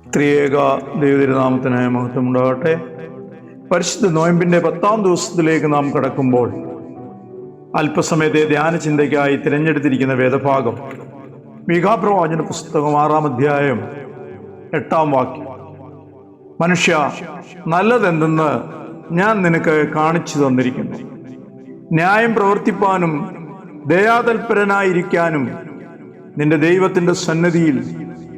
ത്രിയേക ദൈവതിരുനാമത്തിന് മഹത്വമുണ്ടാകട്ടെ. പരിശുദ്ധ നോയമ്പിൻ്റെ 10-ാം ദിവസത്തിലേക്ക് നാം കടക്കുമ്പോൾ അല്പസമയത്തെ ധ്യാന ചിന്തയ്ക്കായി തിരഞ്ഞെടുത്തിരിക്കുന്ന വേദഭാഗം മീഖാപ്രവാചന പുസ്തകം 6-ാം അധ്യായം 8-ാം വാക്യം. മനുഷ്യ, നല്ലതെന്തെന്ന് ഞാൻ നിനക്ക് കാണിച്ചു തന്നിരിക്കുന്നു. ന്യായം പ്രവർത്തിപ്പാനും ദയാതൽപരനായിരിക്കാനും നിന്റെ ദൈവത്തിൻ്റെ സന്നിധിയിൽ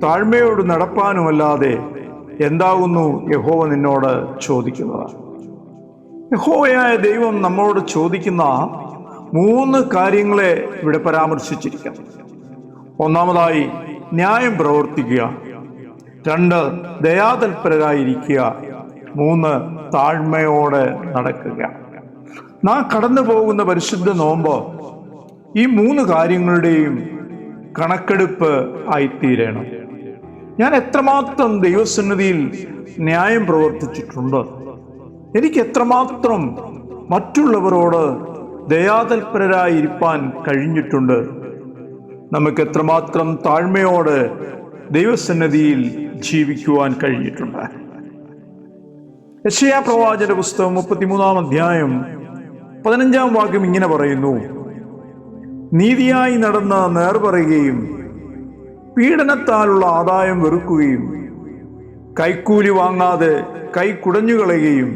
താഴ്മയോട് നടപ്പാനുമല്ലാതെ എന്താകുന്നു യഹോവ നിന്നോട് ചോദിക്കുന്നത്? യഹോവയായ ദൈവം നമ്മോട് ചോദിക്കുന്ന 3 കാര്യങ്ങളെ ഇവിടെ പരാമർശിച്ചിരിക്കുന്നു. ഒന്നാമതായി ന്യായം പ്രവർത്തിക്കുക, 2 ദയാതൽപരരായിരിക്കുക, 3 താഴ്മയോടെ നടക്കുക. നാം കടന്നു പോകുന്ന പരിശുദ്ധ നോമ്പ് ഈ 3 കാര്യങ്ങളുടെയും കണക്കെടുപ്പ് ആയിത്തീരണം. ഞാൻ എത്രമാത്രം ദൈവസന്നിധിയിൽ ന്യായം പ്രവർത്തിച്ചിട്ടുണ്ട്, എനിക്ക് എത്രമാത്രം മറ്റുള്ളവരോട് ദയാതൽപരരായിരിക്കാൻ കഴിഞ്ഞിട്ടുണ്ട്, നമുക്ക് എത്രമാത്രം താഴ്മയോടെ ദൈവസന്നിധിയിൽ ജീവിക്കുവാൻ കഴിഞ്ഞിട്ടുണ്ട്. യെശയ്യാ പ്രവാചന പുസ്തകം 33-ാം അധ്യായം 15-ാം വാക്യം ഇങ്ങനെ പറയുന്നു: നീതിയായി നടന്ന് നേർ പറയുകയും പീഡനത്താലുള്ള ആദായം വെറുക്കുകയും കൈക്കൂലി വാങ്ങാതെ കൈ കുടഞ്ഞുകളയുകയും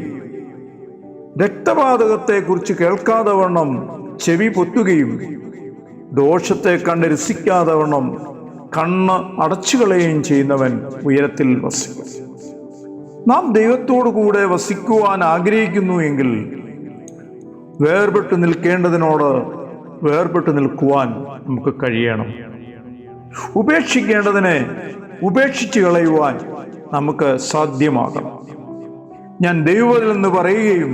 രക്തപാതകത്തെക്കുറിച്ച് കേൾക്കാതെ വണ്ണം ചെവി പൊത്തുകയും ദോഷത്തെ കണ്ട് രസിക്കാതെ വണ്ണം കണ്ണ് അടച്ചുകളയുകയും ചെയ്യുന്നവൻ ഉയരത്തിൽ വസിക്കും. നാം ദൈവത്തോടു കൂടെ വസിക്കുവാൻ ആഗ്രഹിക്കുന്നു എങ്കിൽ വേർപെട്ടു നിൽക്കേണ്ടതിനോട് വേർപെട്ടു നിൽക്കുവാൻ നമുക്ക് കഴിയണം. ഉപേക്ഷിക്കേണ്ടതിനെ ഉപേക്ഷിച്ച് കളയുവാൻ നമുക്ക് സാധ്യമാകണം. ഞാൻ ദൈവത്തിൽ നിന്ന് പറയുകയും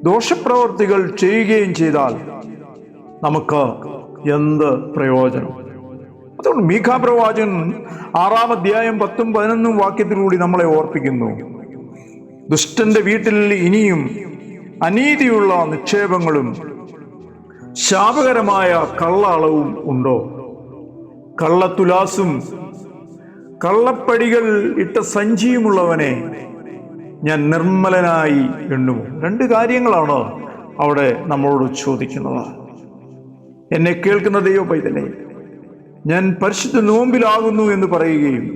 ദോഷപ്രവർത്തികൾ ചെയ്യുകയും ചെയ്താൽ നമുക്ക് എന്ത് പ്രയോജനം? അതുകൊണ്ട് മീഖാപ്രവാചകൻ 6-ാം അധ്യായം 10-ഉം 11-ഉം വാക്യത്തിലൂടെ നമ്മളെ ഓർപ്പിക്കുന്നു: ദുഷ്ടന്റെ വീട്ടിൽ ഇനിയും അനീതിയുള്ള നിക്ഷേപങ്ങളും ശാപകരമായ കള്ള അളവും ഉണ്ടോ? കള്ളത്തുലാസും കള്ളപ്പടികൾ ഇട്ട സഞ്ചിയുമുള്ളവനെ ഞാൻ നിർമ്മലനായി എണ്ണുമോ? 2 കാര്യങ്ങളാണ് അവിടെ നമ്മളോട് ചോദിക്കുന്നത്. എന്നെ കേൾക്കുന്ന ദൈവ പൈതലേ, ഞാൻ പരിശുദ്ധ നോമ്പിലാകുന്നു എന്ന് പറയുകയും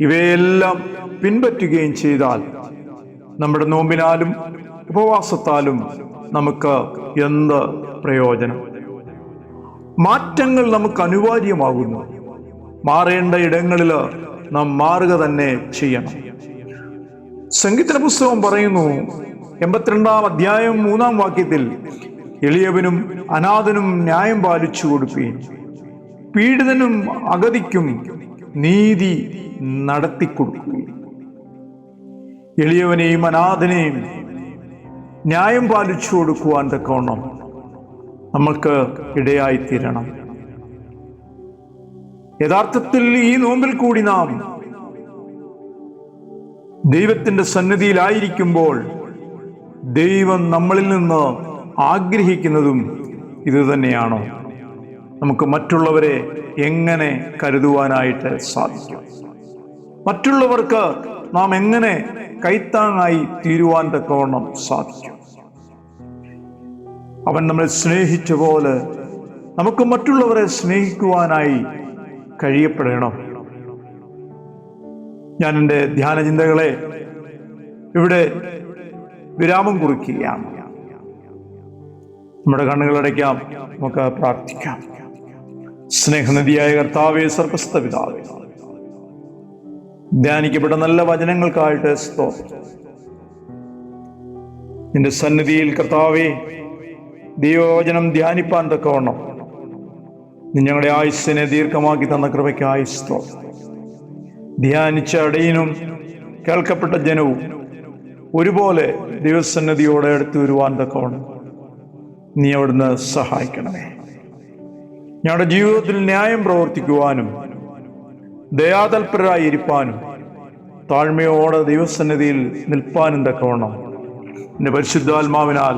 ഇവയെല്ലാം പിൻപറ്റുകയും ചെയ്താൽ നമ്മുടെ നോമ്പിനാലും ഉപവാസത്താലും നമുക്ക് എന്ത് പ്രയോജനം? മാറ്റങ്ങൾ നമുക്ക് അനിവാര്യമാകുന്നു. മാറേണ്ട ഇടങ്ങളിൽ നാം മാറുക തന്നെ ചെയ്യണം. സംഗീത പുസ്തകം പറയുന്നു 82-ാം അധ്യായം 3-ാം വാക്യത്തിൽ: എളിയവനും അനാഥനും ന്യായം പാലിച്ചു കൊടുപ്പീൻ, പീഡിതനും അഗതിക്കും നീതി നടത്തിക്കൊടുക്കുകയും. എളിയവനെയും അനാഥനെയും ന്യായം പാലിച്ചു കൊടുക്കുവാൻ തക്കവണ്ണം നമ്മൾക്ക് ഇടയായിത്തീരണം. യഥാർത്ഥത്തിൽ ഈ നോമ്പിൽ കൂടി നാം ദൈവത്തിന്റെ സന്നിധിയിലായിരിക്കുമ്പോൾ ദൈവം നമ്മളിൽ നിന്ന് ആഗ്രഹിക്കുന്നതും ഇതുതന്നെയാണോ? നമുക്ക് മറ്റുള്ളവരെ എങ്ങനെ കരുതുവാനായിട്ട് സാധിക്കും? മറ്റുള്ളവർക്ക് നാം എങ്ങനെ കൈത്താങ്ങായി തീരുവാൻ തക്കവണ്ണം സാധിക്കും? അവൻ നമ്മളെ സ്നേഹിച്ച പോലെ നമുക്ക് മറ്റുള്ളവരെ സ്നേഹിക്കുവാനായി കഴിയപ്പെടണം. ഞാൻ എൻ്റെ ധ്യാന ചിന്തകളെ ഇവിടെ വിരാമം കുറിക്കുകയാണ്. നമ്മുടെ കണ്ണുകളടയ്ക്കാം, നമുക്ക് പ്രാർത്ഥിക്കാം. സ്നേഹനിധിയായ കർത്താവേ, സ്വർഗ്ഗസ്ഥ പിതാവേ, ധ്യാനിക്കപ്പെട്ട നല്ല വചനങ്ങൾക്കായിട്ട് സ്തോത്രം. നിന്റെ സന്നിധിയിൽ കർത്താവേ, ദൈവവചനം ധ്യാനിപ്പാൻ തക്കവണ്ണം നീ ഞങ്ങളുടെ ആയുസ്സിനെ ദീർഘമാക്കി തന്ന കൃപയ്ക്കായി സ്തോത്രം. ധ്യാനിച്ച അടയനും കേൾക്കപ്പെട്ട ജനവും ഒരുപോലെ ദൈവസന്നിധിയോടെ അടുത്ത് വരുവാൻ തക്കവണ്ണം നീ അവിടുന്ന് സഹായിക്കണമേ. ഞങ്ങളുടെ ജീവിതത്തിൽ ന്യായം പ്രവർത്തിക്കുവാനും ദയാതൽപരരായിരിക്കാനും താഴ്മയോടെ ദൈവസന്നിധിയിൽ നിൽപ്പാനും തക്കവണ്ണം നിന്റെ പരിശുദ്ധാത്മാവിനാൽ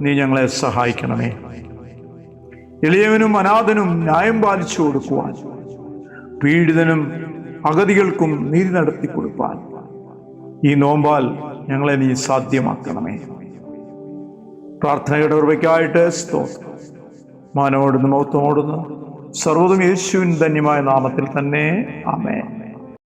നീ ഞങ്ങളെ സഹായിക്കണമേ. എളിയവനും അനാഥനും ന്യായം പാലിച്ചു കൊടുക്കുവാൻ, പീഡിതനും അഗതികൾക്കും നീതി നടത്തി കൊടുപ്പാൻ ഈ നോമ്പാൽ ഞങ്ങളെ നീ സാധ്യമാക്കണമേ. പ്രാർത്ഥനയുടെ ഉറവയ്ക്കായിട്ട് സ്തോത്രം. മാനോടുന്ന് മൗത്തമോടുന്ന് സർവ്വതും യേശുവിൻ ധന്യമായ നാമത്തിൽ തന്നെ ആമേൻ.